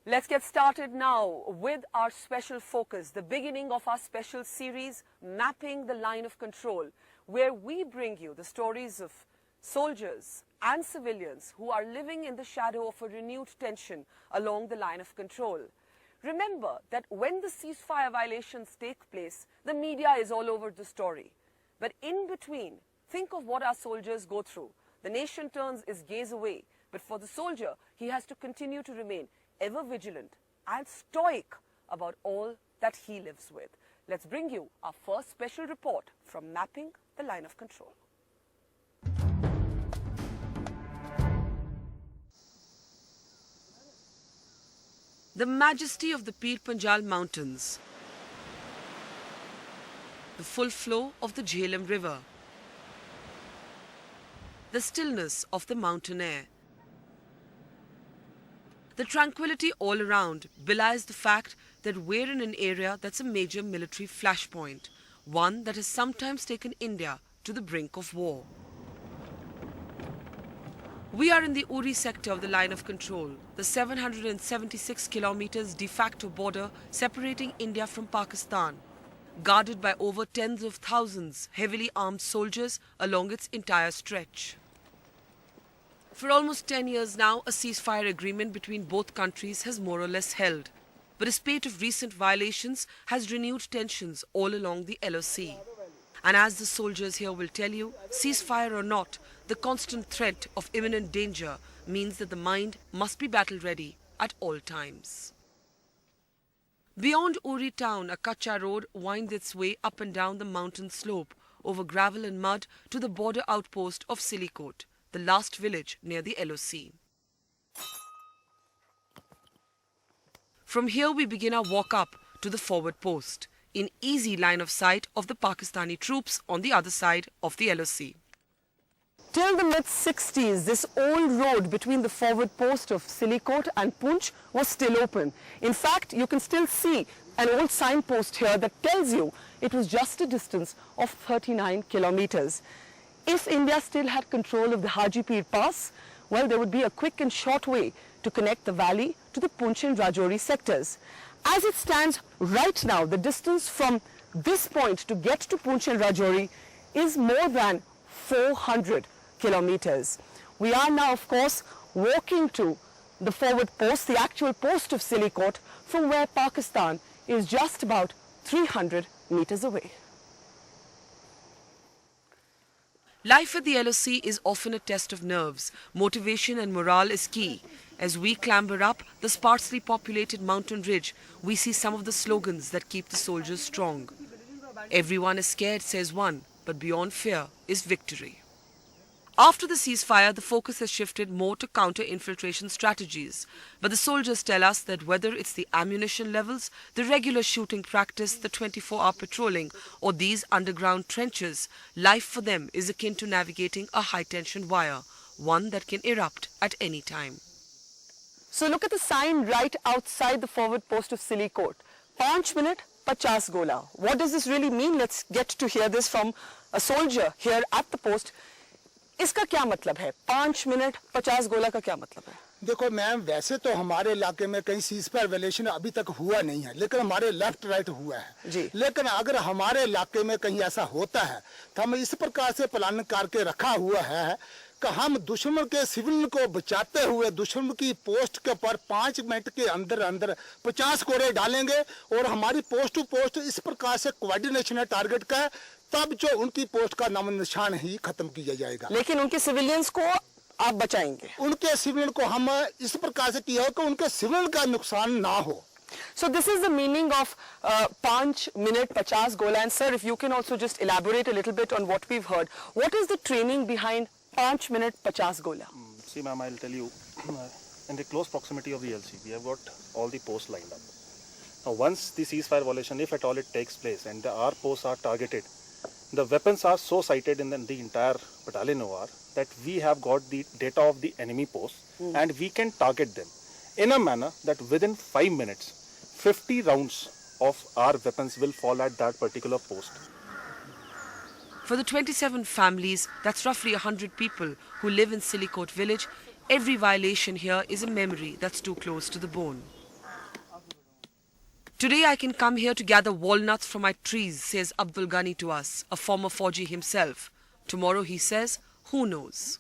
Let's get started now with our special focus, the beginning of our special series, Mapping the Line of Control, where we bring you the stories of soldiers and civilians who are living in the shadow of a renewed tension along the line of control. Remember that when the ceasefire violations take place, the media is all over the story. But in between, think of what our soldiers go through. The nation turns its gaze away, but for the soldier, he has to continue to remain ever vigilant and stoic about all that he lives with. Let's bring you our first special report from Mapping the Line of Control. The majesty of the Pir Panjal Mountains, the full flow of the Jhelum River, the stillness of the mountain air. The tranquility all around belies the fact that we're in an area that's a major military flashpoint, one that has sometimes taken India to the brink of war. We are in the Uri sector of the line of control, the 776 kilometers de facto border separating India from Pakistan, guarded by over tens of thousands heavily armed soldiers along its entire stretch. For almost 10 years now, a ceasefire agreement between both countries has more or less held. But a spate of recent violations has renewed tensions all along the LOC. And as the soldiers here will tell you, ceasefire or not, the constant threat of imminent danger means that the mind must be battle ready at all times. Beyond Uri town, a Kacha road winds its way up and down the mountain slope, over gravel and mud to the border outpost of Silikot, the last village near the LOC. From here we begin our walk up to the forward post, in easy line of sight of the Pakistani troops on the other side of the LOC. Till the mid-60s, this old road between the forward post of Silikot and Poonch was still open. In fact, you can still see an old signpost here that tells you it was just a distance of 39 kilometers. If India still had control of the Haji Pir Pass, well, there would be a quick and short way to connect the valley to the Poonch and Rajouri sectors. As it stands right now, the distance from this point to get to Poonch and Rajouri is more than 400 kilometers. We are now, of course, walking to the forward post, the actual post of Silikot, from where Pakistan is just about 300 meters away. Life at the LOC is often a test of nerves. Motivation and morale is key. As we clamber up the sparsely populated mountain ridge, we see some of the slogans that keep the soldiers strong. Everyone is scared, says one, but beyond fear is victory. After the ceasefire, the focus has shifted more to counter-infiltration strategies. But the soldiers tell us that whether it's the ammunition levels, the regular shooting practice, the 24-hour patrolling, or these underground trenches, life for them is akin to navigating a high-tension wire, one that can erupt at any time. So look at the sign right outside the forward post of Silikot. 5 minute, 50 gola. What does this really mean? Let's get to hear this from a soldier here at the post. इसका क्या मतलब है? 5 minute 50 गोला का क्या मतलब है? देखो मैम, वैसे तो हमारे इलाके में कहीं सीजफायर वायलेशन अभी तक हुआ नहीं है, लेकिन हमारे लेफ्ट राइट हुआ है जी। लेकिन अगर हमारे इलाके में कहीं ऐसा होता है तो हम इस प्रकार से प्लान करके रखा हुआ है कि हम दुश्मन के सिविलियन को बचाते हुए दुश्मन की पोस्ट के पर 5 मिनट के अंदर अंदर 50 कोरे डालेंगे और हमारी पोस्ट टू पोस्ट इस प्रकार से कोऑर्डिनेशन है टारगेट का, तब जो उनकी पोस्ट का नाम निशान ही खत्म किया जाएगा। लेकिन उनके सिविलियंस को आप बचाएंगे? उनके सिविलियन को हम इस प्रकार से किया कि उनके सिविलियन का नुकसान ना हो। So this is the meaning of 5 minute 50 gola. And sir, if you can also just elaborate a little bit on what we've heard. What is the training behind 5 minute 50 gola? See ma'am, I'll tell you, in the close proximity of the LC, we have got all the posts lined up. Now once the ceasefire violation, if at all it takes place and our posts are targeted, the weapons are so sighted in the entire battalion OR that we have got the data of the enemy posts and we can target them in a manner that within 5 minutes, 50 rounds of our weapons will fall at that particular post. For the 27 families, that's roughly 100 people who live in Silikot village, every violation here is a memory that's too close to the bone. Today I can come here to gather walnuts from my trees, says Abdul Ghani to us, a former Fauji himself. Tomorrow, he says, who knows?